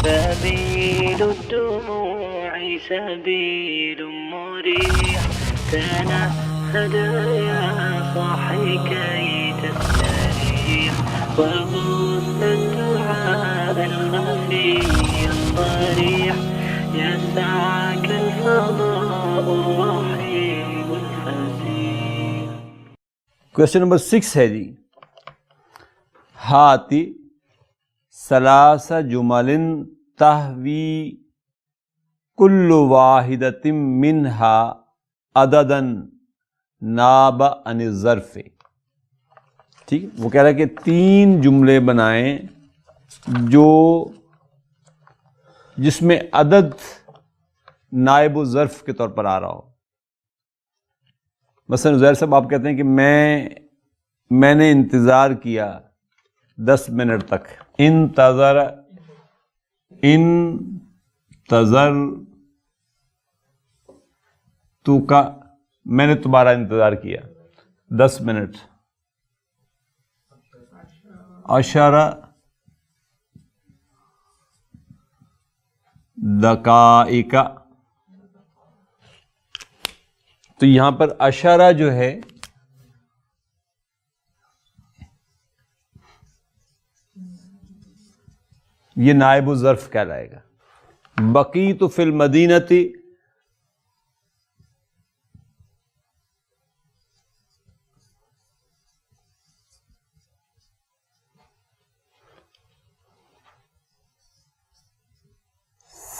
سبيل الدموع سبيل مريح تنهد يا صاحي كي تستريح وغص الدعاء الخفي الصريح يسعك الفضاء الرحيم الفسيح. کوشچن نمبر 6 ہے جی، ہاتی ثلاث جمل تحوی کل واحدۃ منہا عددا ناب عن الظرف. ٹھیک، وہ کہہ رہا ہے کہ 3 جملے بنائیں جس میں عدد نائب الظرف کے طور پر آ رہا ہو. مثلا زہر صاحب آپ کہتے ہیں کہ میں نے انتظار کیا 10 منٹ تک. انتظر تو کا، میں نے تمہارا انتظار کیا 10 منٹ. عشرہ دقائق، تو یہاں پر عشرہ جو ہے یہ نائب الظرف کہلائے گا. بقیت فی المدینۃ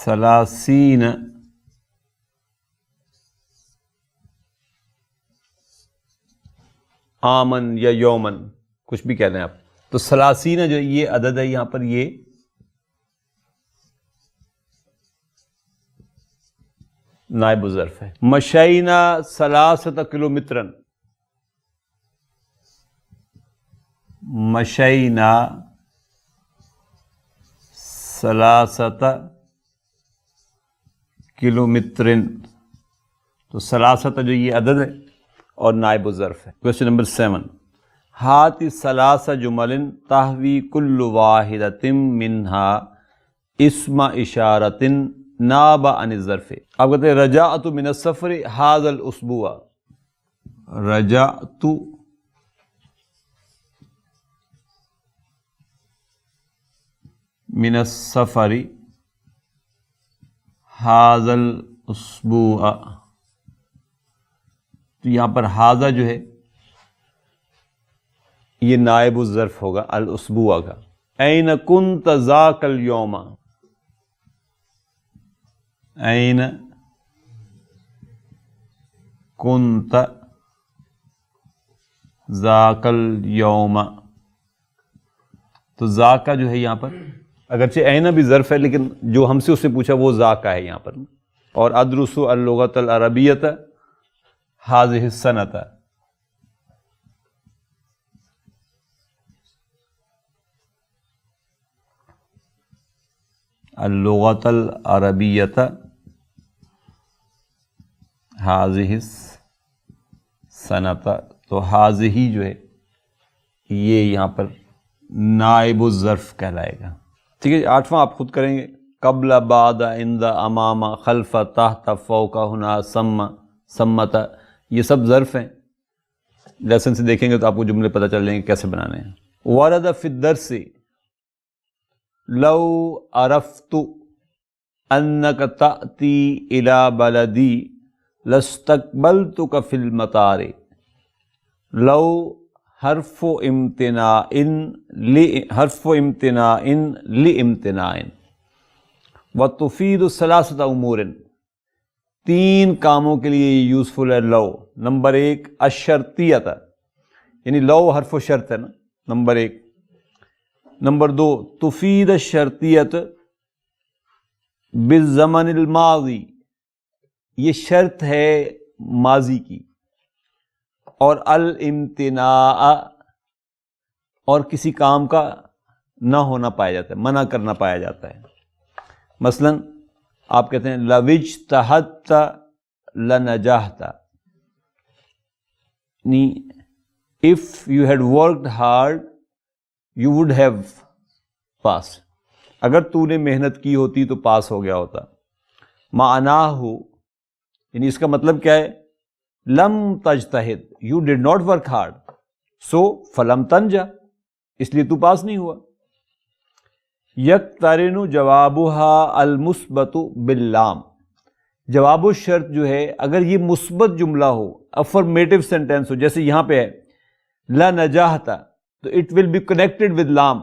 ثلاثین آمن یا یومن، کچھ بھی کہہ دیں آپ. تو ثلاثین جو یہ عدد ہے یہاں پر یہ نائب الظرف ہے. مشینا 3 کلومیٹر، مشینا 3 کلومیٹر، تو 3 جو یہ عدد ہے اور نائب الظرف ہے. کوشچن نمبر 7، ہاتی 3 جمل تحوی کل واحدۃ منہا اسم اشارۃ ناب عن الظرف. آپ کہتے ہیں رجعت من السفر ھذا الاسبوع، رجعت من السفر ھذا الاسبوع. تو یہاں پر ھذا جو ہے یہ نائب الظرف ہوگا الاسبوع کا. این کنت ذاک اليوم، این کنت ذاک اليوم. تو ذاکا جو ہے یہاں پر اگرچہ این بھی ظرف ہے لیکن جو ہم سے اس نے پوچھا وہ ذاکا ہے یہاں پر. اور ادرس اللغۃ العربیۃ هذه السنۃ، اللغۃ العربیۃ هذه السنۃ. تو هذه جو ہے یہ یہاں پر نائب الظرف کہلائے گا. ٹھیک ہے، 8واں آپ خود کریں گے. قبل، بعد، عند، امام، خلف، تحت، فوق، ہنا، سمت، یہ سب ظرف ہیں. لیسن سے دیکھیں گے تو آپ کو جملے پتہ چل جائیں گے کیسے بنانے ہیں. ورد فی الدرس لو عرفت انک تأتی الی بلدی لاستقبلتک فی المطار. لو حرف امتناع لامتناع وتفید 3 امور، 3 کاموں کے لیے یہ یوزفل ہے لو. نمبر 1 الشرطیت، یعنی لو حرف و شرط ہے نا، نمبر 1. نمبر 2 تفید الشرطیت بالزمن الماضی، یہ شرط ہے ماضی کی. اور الامتناع، اور کسی کام کا نہ ہونا پایا جاتا ہے، منع کرنا پایا جاتا ہے. مثلا آپ کہتے ہیں لو اجتہدت لنجحت، یعنی if you had worked hard you would have passed. اگر تو نے محنت کی ہوتی تو پاس ہو گیا ہوتا. معناہ یعنی اس کا مطلب کیا ہے؟ لم تجتہد، you did not work hard, so فلم تنجا، اس لیے تو پاس نہیں ہوا. یقترن جوابها المثبت باللام، جواب الشرط جو ہے اگر یہ مثبت جملہ ہو، افرمیٹو سینٹینس ہو، جیسے یہاں پہ ہے لا نجاحت، تو it will be connected with لام.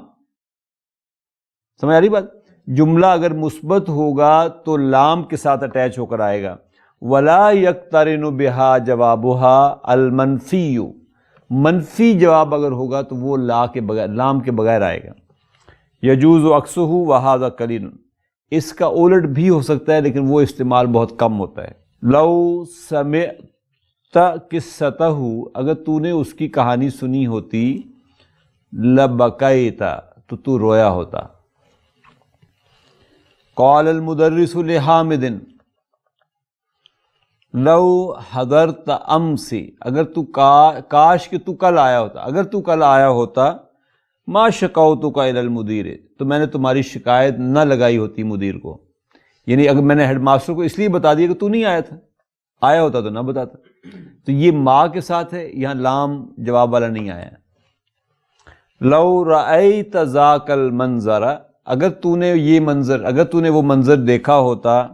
سمجھ آ رہی بات؟ جملہ اگر مثبت ہوگا تو لام کے ساتھ اٹیچ ہو کر آئے گا. ولا یقترن بہا جوابها المنفی، منفی جواب اگر ہوگا تو وہ لا کے بغیر، لام کے بغیر آئے گا. یجوز عکسہ وہذا قلیل، اس کا الٹ بھی ہو سکتا ہے لیکن وہ استعمال بہت کم ہوتا ہے. لو سمعت قصتہ، اگر تو نے اس کی کہانی سنی ہوتی، لبکیت، تو رویا ہوتا. قال المدرس لحامد لو حضرت امس، اگر تو کاش کہ تو کل آیا ہوتا، اگر تو کل آیا ہوتا، ما شکوتک الی المدیر، تو میں نے تمہاری شکایت نہ لگائی ہوتی مدیر کو. یعنی اگر میں نے ہیڈ ماسٹر کو اس لیے بتا دیا کہ تو نہیں آیا تھا، آیا ہوتا تو نہ بتاتا. تو یہ ما کے ساتھ ہے، یہاں لام جواب والا نہیں آیا. لو رأیت ذاک المنظر، اگر تو نے یہ منظر، اگر تو نے وہ منظر دیکھا ہوتا،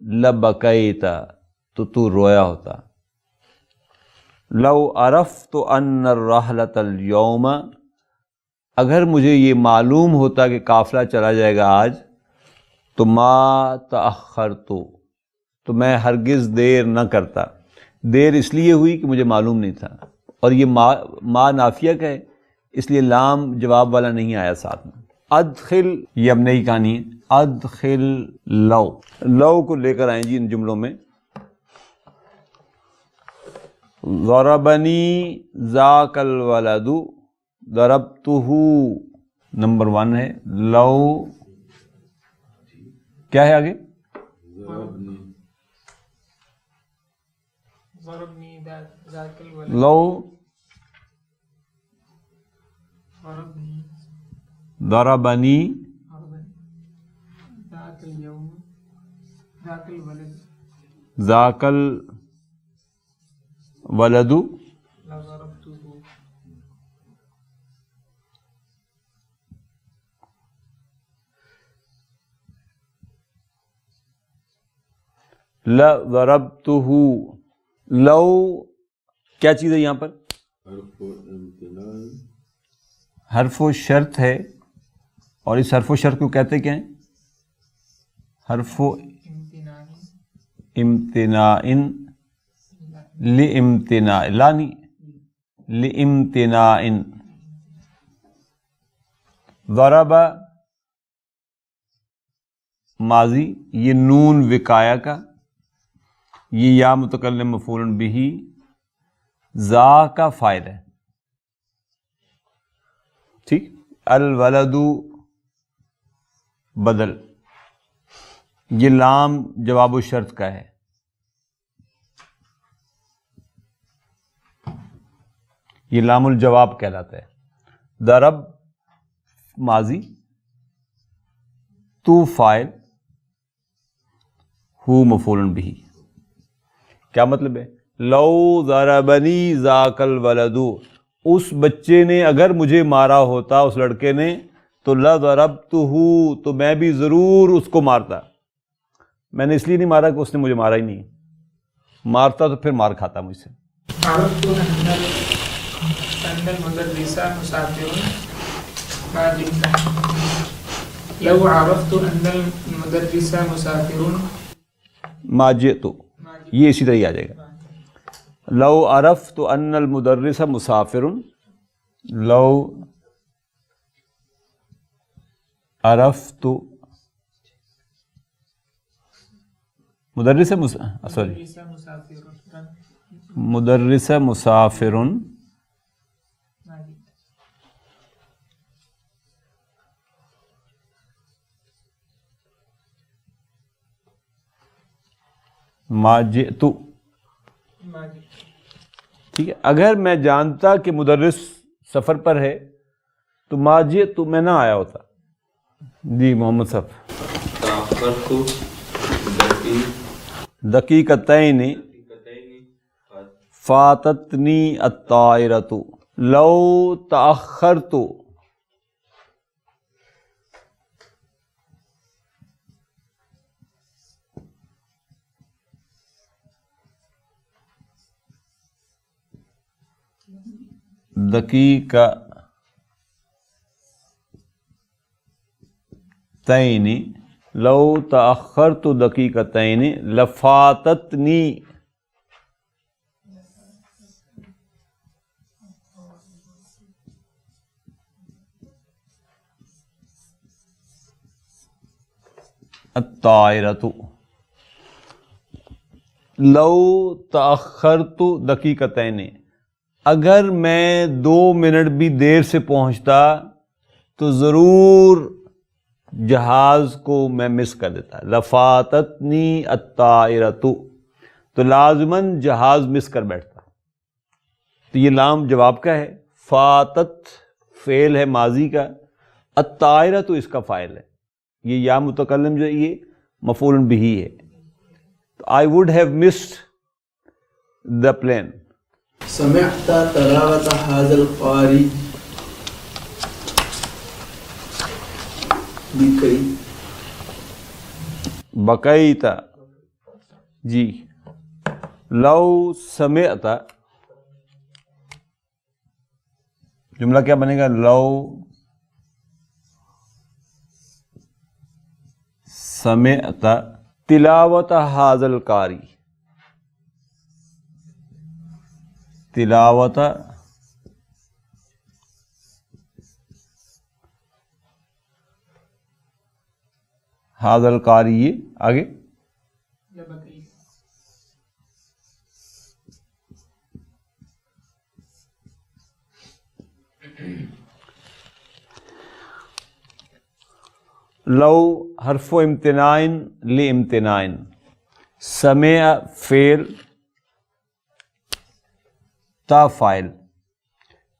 لبکیت، تو رویا ہوتا. لو عرفت ان الرحلۃ اليوم، اگر مجھے یہ معلوم ہوتا کہ قافلہ چلا جائے گا آج، تو ما تأخرت، تو میں ہرگز دیر نہ کرتا. دیر اس لیے ہوئی کہ مجھے معلوم نہیں تھا، اور یہ ما نافیہ کا ہے، اس لیے لام جواب والا نہیں آیا ساتھ میں. ادخل، یہ اب نئی کہانی ہے. ادخل لو، لو کو لے کر آئیں جی ان جملوں میں. ضربنی ذاک الولد، ضربتہ نمبر 1 ہے. لو کیا ہے آگے؟ لو ضربنی ذاک الولد لضربتہ. لو کیا چیز ہے یہاں پر؟ حرف و شرط ہے، اور اس حرف و شرط کو کہتے کیا ہیں؟ حرف و امتناع، لامتناع، لا نہیں، لامتناع. ضرب ماضی، یہ نون وقایا کا، یہ یا متکلم مفعول بہ، ذا کا فاعل ہے. ٹھیک. الولد بدل، یہ لام جواب الشرط کا ہے. یہ لام الجواب کہلاتا ہے. ضرب ماضی، تو فاعل، ہو مفعول بہ. کیا مطلب ہے؟ لو ضربنی ذاک الولد، اس بچے نے اگر مجھے مارا ہوتا، اس لڑکے نے، تو لضربتہ، تو میں بھی ضرور اس کو مارتا. میں نے اس لیے نہیں مارا کہ اس نے مجھے مارا ہی نہیں، مارتا تو پھر مار کھاتا مجھ سے. لو عرفت ان المدرس مسافر ما جئت، یہ اسی طرح ہی آ جائے گا. لو عرفت ان المدرس مسافر، لو عرفت مدرس مسافر ما جئت. ٹھیک ہے. اگر میں جانتا کہ مدرس سفر پر ہے تو ما جئت، میں نہ آیا ہوتا. جی محمد صاحب. تأخرت دقیقتین فاتتنی الطائرۃ. لو تأخرت دقیقتین لو تأخرت دقیقتین لفاتتنی الطائرۃ. لو تأخرت دقیقتین، اگر میں 2 منٹ بھی دیر سے پہنچتا تو ضرور جہاز کو میں مس کر دیتا. لفاتتنی الطائرۃ، تو لازماً جہاز مس کر بیٹھتا. تو یہ لام جواب کا ہے، فاتت فعل ہے ماضی کا، الطائرۃ اس کا فاعل ہے. یہ یا متکلم جو ہے یہ مفعول بہ ہے. تو I would have missed the plane. سمعت تلاوت هذا القاری بکئی. بقیت جی. لو سمعت جملہ کیا بنے گا؟ لو سمعت تلاوت هذا القاری. تلاوت هذا القاری. یہ آگے لو حرف امتناع لامتناع. سمع فعل تا فاعل،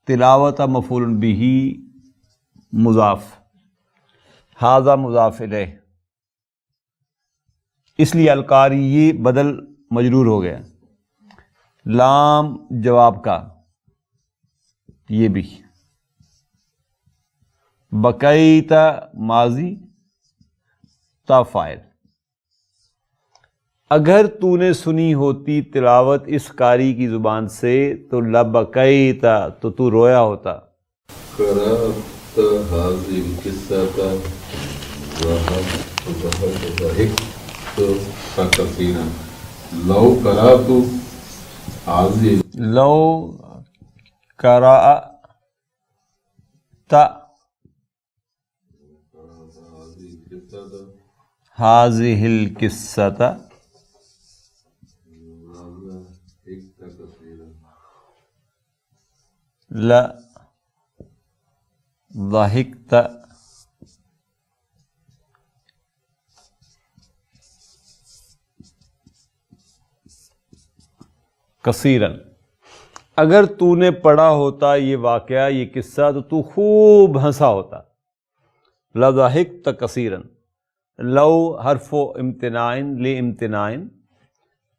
تلاوت مفعول بہ مضاف، ھذا مضاف الیہ، اس لیے القاری یہ بدل مجرور ہو گیا. لام جواب کا یہ بھی. بقیت ماضی تا فاعل. اگر تو نے سنی ہوتی تلاوت اس قاری کی زبان سے تو لبقیت، تو تو رویا ہوتا. قرأت هذه القصة وضحكت كثيرا. لو قرأت هذه لو قرأت هذه القصة لضحكت کثیرا. اگر تو نے پڑھا ہوتا یہ واقعہ، یہ قصہ، تو تو خوب ہنسا ہوتا. لضحكت کثیرا. لو حرف امتناع لامتناع،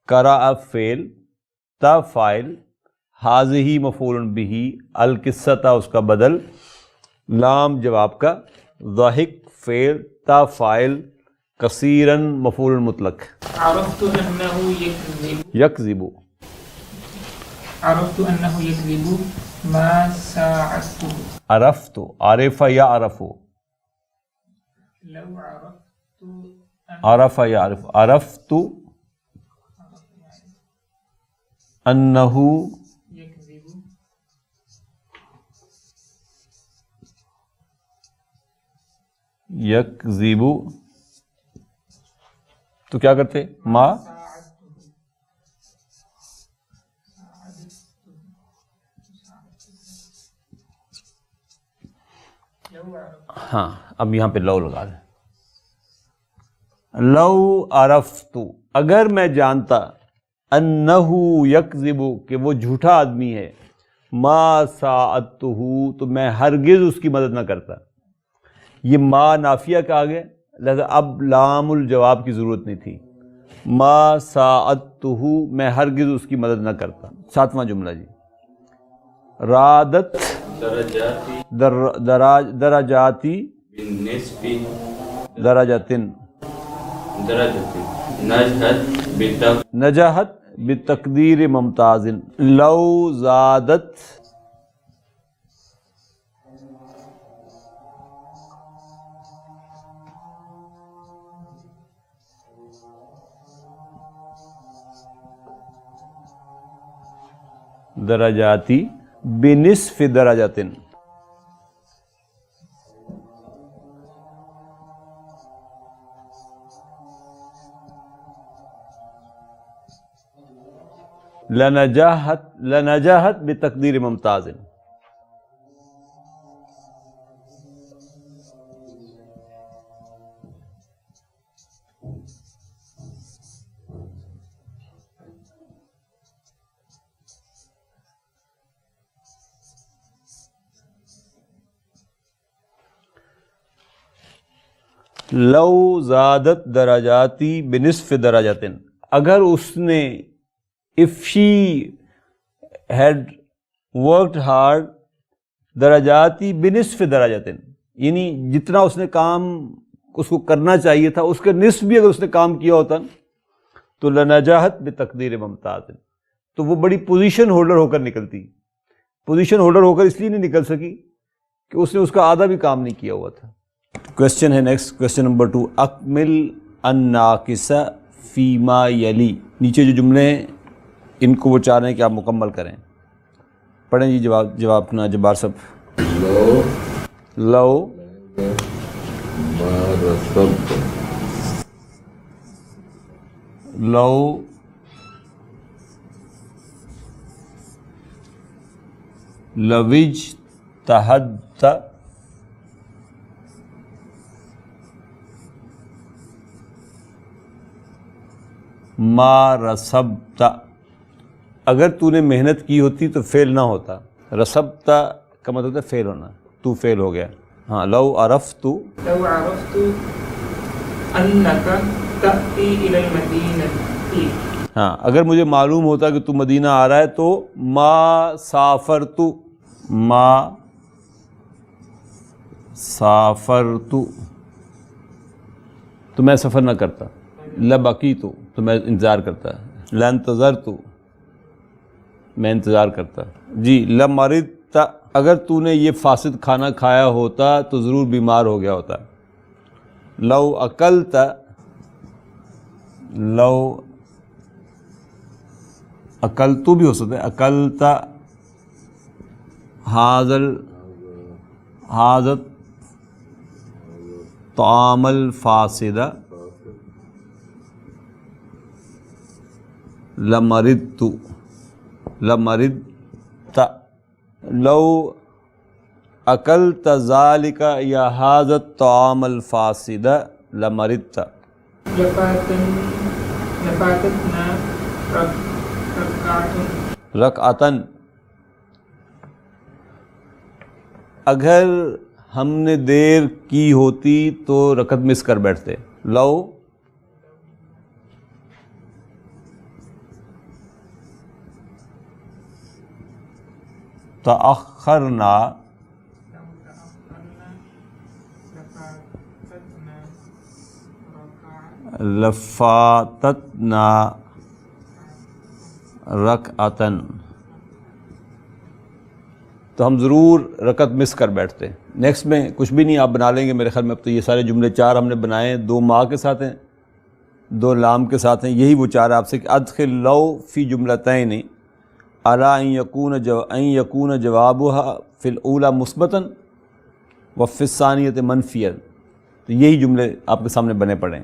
قرأ فعل، تا فاعل، حاضہ مفعول بہ، القصۃ اس کا بدل، لام جواب کا، ضحک فعل، تا فاعل، کثیرا مفعول مطلق. عرفت أنه يكذب. یکذب. عرفت أنه يكذب ما ساعدته. عرفت، عرف یعرف. لو عرفت عرف یعرف. عرفت انہ يكذب یکذب، تو کیا کرتے؟ ما ہاں، اب یہاں پہ لو لگا دیں. لو عرفت، اگر میں جانتا، انہو یکذب، کہ وہ جھوٹا آدمی ہے، ما ساعدتہ، تو میں ہرگز اس کی مدد نہ کرتا. یہ ما نافیہ کا آگے، لہذا اب لام الجواب کی ضرورت نہیں تھی. ما ساعدتہ، میں ہرگز اس کی مدد نہ کرتا. 7واں جملہ جی. رادت درجاتی درجاتی بالنسبی درجتن درجتی نجحت نجحت بتقدیر ممتاز. لو زادت درجاتی بنصف درجتن. لنجحت بتقدیر ممتاز. لو زادت درجاتی بنصف درجتن، اگر اس نے if she had worked hard درجاتی بنصف درجتن، یعنی جتنا اس نے کام اس کو کرنا چاہیے تھا اس کے نصف بھی اگر اس نے کام کیا ہوتا تو لنجحت بتقدیر ممتاز، تو وہ بڑی پوزیشن ہولڈر ہو کر نکلتی. پوزیشن ہولڈر ہو کر اس لیے نہیں نکل سکی کہ اس نے اس کا آدھا بھی کام نہیں کیا ہوا تھا. کوشچن ہے نیکسٹ، کوشچن نمبر 2. اکمل الناقص فیما یلی. نیچے جو جملے ہیں ان کو وہ چاہ رہے ہیں کہ آپ مکمل کریں. پڑھیں جی جواب اپنا جبار صاحب. لو ما رسبت لو لوج تحدت ما رسبت، اگر تو نے محنت کی ہوتی تو فیل نہ ہوتا. رسبت کا مطلب ہے فیل ہونا، تو فیل ہو گیا. ہاں لو عرفت لو عرفت أنك تأتي إلى المدينة. ہاں اگر مجھے معلوم ہوتا کہ تو مدینہ آ رہا ہے تو ما سافرت تو میں سفر نہ کرتا. لبقیت تو میں انتظار کرتا. لانتظرت میں انتظار کرتا. جی لمرضت اگر تو نے یہ فاسد کھانا کھایا ہوتا تو ضرور بیمار ہو گیا ہوتا. لو اکلت اکلتو بھی ہو سکتا ہے. اکلت حاضت طعام الفاسد لمرضت لو اکلت ذالک یا حاضت طعام الفاسد لمرضت. لفاتتنا رکعتن اگر ہم نے دیر کی ہوتی تو رکعت مس کر بیٹھتے. لو تأخرنا لفاتتنا رکعتن تو ہم ضرور رکعت مس کر بیٹھتے. نیکسٹ میں کچھ بھی نہیں آپ بنا لیں گے میرے خیال میں. اب تو یہ سارے جملے 4 ہم نے بنائے ہیں، 2 ما کے ساتھ ہیں 2 لام کے ساتھ ہیں. یہی وہ 4 آپ سے کہ ادخل لو فی جملتین علی ان یکون جوابها فی الاولی مثبتا وفی الثانیۃ منفیا. تو یہی جملے آپ کے سامنے بنے پڑے ہیں.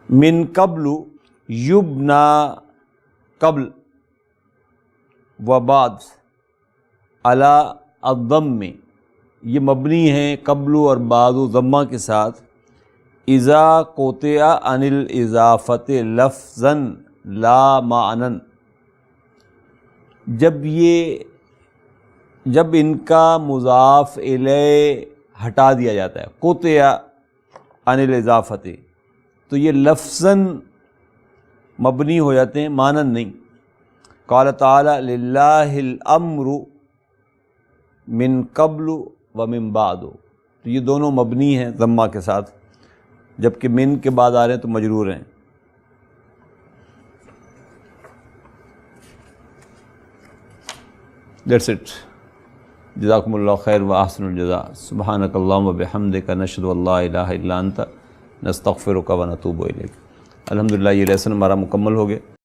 من قبل یبنا قبل و بعد علی الضم، یہ مبنی ہیں قبل اور بعد و ضمہ کے ساتھ. اذا قطع عن الاضافۃ لفظا لا معنی، جب ان کا مضاف الیہ ہٹا دیا جاتا ہے، قطع عن الاضافت، تو یہ لفظاً مبنی ہو جاتے ہیں، مانن نہیں۔ قال تعالی للہ الامر من قبل ومن بعد، تو یہ دونوں مبنی ہیں ضمہ کے ساتھ، جبکہ من کے بعد آ رہے ہیں تو مجرور ہیں۔ That's it. جزاکم اللہ خیر و احسن الجزاء۔ سبحانک اللہم و بحمدک، نشہد ان لا الہ الا انت، نستغفرک و نتوب الیک۔ الحمدللہ یہ لیسن ہمارا مکمل ہو گیا۔